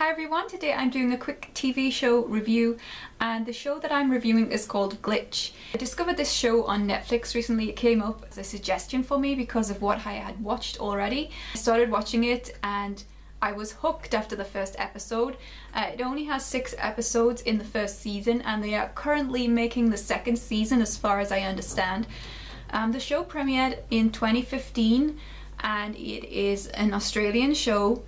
Hi everyone, today I'm doing a quick TV show review, and the show that I'm reviewing is called Glitch. I discovered this show on Netflix recently. It came up as a suggestion for me because of what I had watched already. I started watching it and I was hooked after the first episode. It only has 6 episodes in the first season and they are currently making the second season as far as I understand. The show premiered in 2015 and it is an Australian show.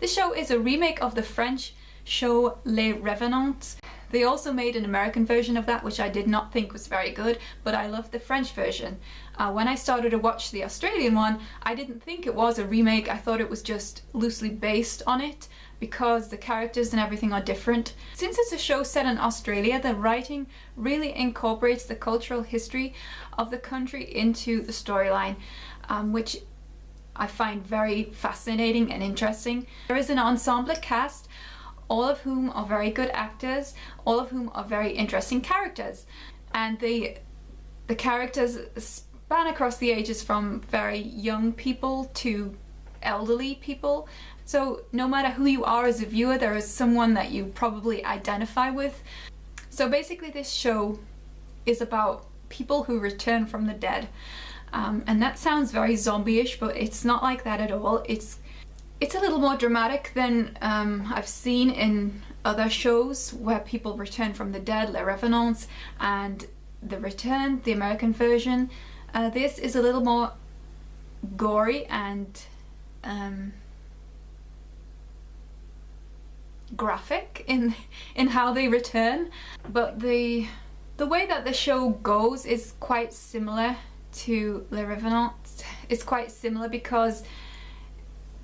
The show is a remake of the French show Les Revenants. They also made an American version of that, which I did not think was very good, but I loved the French version. When I started to watch the Australian one, I didn't think it was a remake. I thought it was just loosely based on it because the characters and everything are different. Since it's a show set in Australia, the writing really incorporates the cultural history of the country into the storyline, which I find very fascinating and interesting. There is an ensemble cast, all of whom are very good actors, all of whom are very interesting characters. And the characters span across the ages from very young people to elderly people. So no matter who you are as a viewer, there is someone that you probably identify with. So basically this show is about people who return from the dead. And that sounds very zombie-ish, but it's not like that at all. It's a little more dramatic than I've seen in other shows where people return from the dead, Les Revenants and The Return, the American version. This is a little more gory and graphic in how they return, but the way that the show goes is quite similar to Les Revenants. It's quite similar because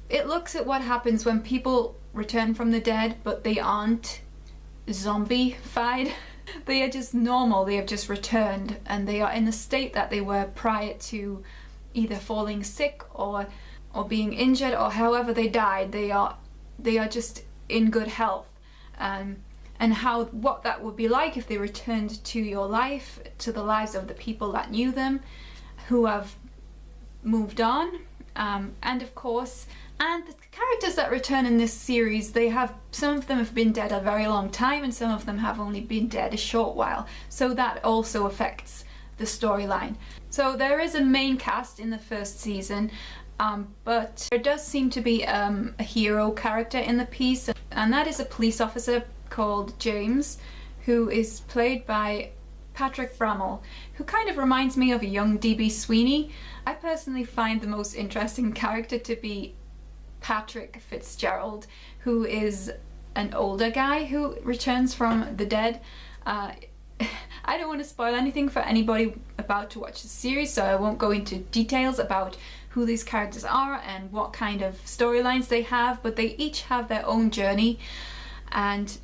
it looks at what happens when people return from the dead, but they aren't zombie-fied. They are just normal. They have just returned and they are in the state that they were prior to either falling sick or being injured, or however they died. They are just in good health. And what that would be like if they returned to your life, to the lives of the people that knew them, who have moved on, and of course, and the characters that return in this series, some of them have been dead a very long time and some of them have only been dead a short while, so that also affects the storyline. So there is a main cast in the first season, but there does seem to be a hero character in the piece, and that is a police officer called James, who is played by Patrick Brammall, who kind of reminds me of a young D.B. Sweeney. I personally find the most interesting character to be Patrick Fitzgerald, who is an older guy who returns from the dead. I don't want to spoil anything for anybody about to watch the series, so I won't go into details about who these characters are and what kind of storylines they have, but they each have their own journey, and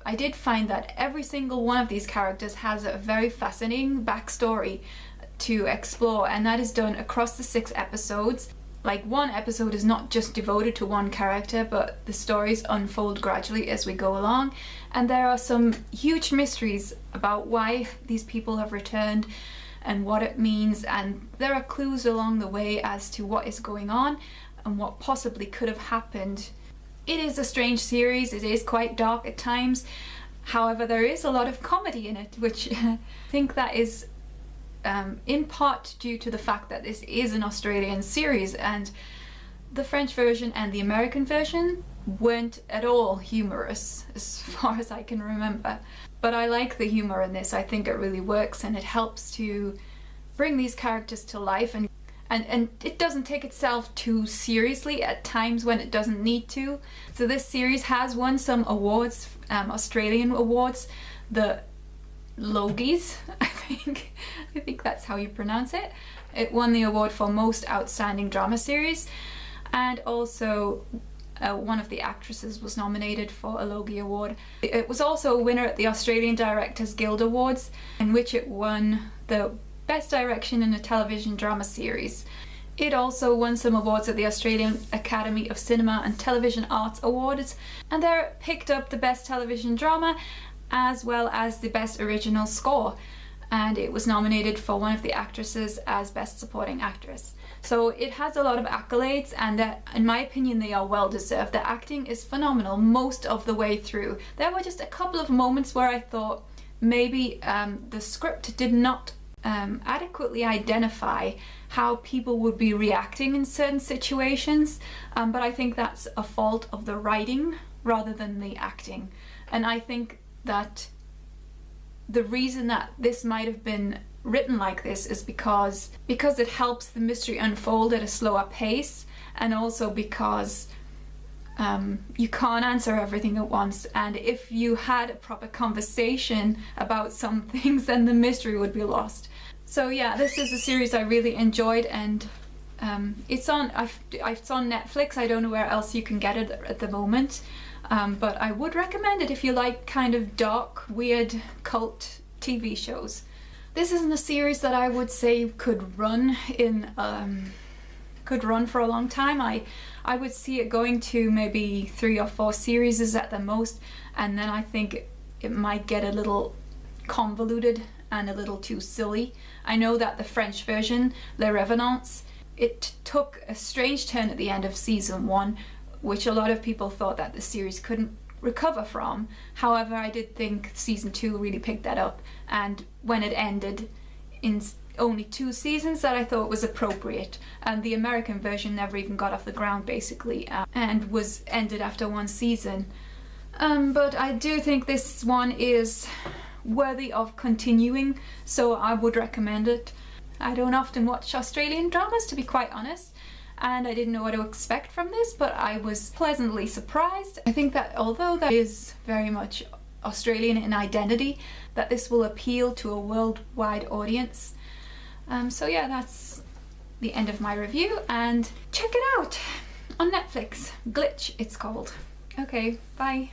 I did find that every single one of these characters has a very fascinating backstory to explore, and that is done across the 6 episodes. Like, one episode is not just devoted to one character, but the stories unfold gradually as we go along, and there are some huge mysteries about why these people have returned and what it means, and there are clues along the way as to what is going on and what possibly could have happened. It is a strange series, it is quite dark at times, however there is a lot of comedy in it, which I think that is in part due to the fact that this is an Australian series, and the French version and the American version weren't at all humorous as far as I can remember. But I like the humour in this. I think it really works and it helps to bring these characters to life, and it doesn't take itself too seriously at times when it doesn't need to. So this series has won some awards, Australian awards, the Logies, I think that's how you pronounce it. It won the award for Most Outstanding Drama Series, and also one of the actresses was nominated for a Logie Award. It was also a winner at the Australian Directors Guild Awards, in which it won the Best Direction in a Television Drama Series. It also won some awards at the Australian Academy of Cinema and Television Arts Awards, and there it picked up the Best Television Drama as well as the Best Original Score, and it was nominated for one of the actresses as Best Supporting Actress. So it has a lot of accolades, and in my opinion they are well deserved. The acting is phenomenal most of the way through. There were just a couple of moments where I thought maybe the script did not adequately identify how people would be reacting in certain situations, but I think that's a fault of the writing rather than the acting. And I think that the reason that this might have been written like this is because it helps the mystery unfold at a slower pace, and also because you can't answer everything at once, and if you had a proper conversation about some things, then the mystery would be lost. So yeah, this is a series I really enjoyed, and it's on Netflix. I don't know where else you can get it at the moment, but I would recommend it if you like kind of dark, weird cult TV shows. This isn't a series that I would say could run for a long time. I would see it going to maybe 3 or 4 series at the most, and then I think it might get a little convoluted and a little too silly. I know that the French version, Les Revenants, it took a strange turn at the end of season 1, which a lot of people thought that the series couldn't recover from. However, I did think season 2 really picked that up, and when it ended in only 2 seasons, that I thought was appropriate. And the American version never even got off the ground basically, and was ended after 1 season. But I do think this one is worthy of continuing, so I would recommend it. I don't often watch Australian dramas, to be quite honest, and I didn't know what to expect from this, but I was pleasantly surprised. I think that although that is very much Australian in identity, that this will appeal to a worldwide audience. So yeah, that's the end of my review, and check it out on Netflix. Glitch, it's called. Okay, bye.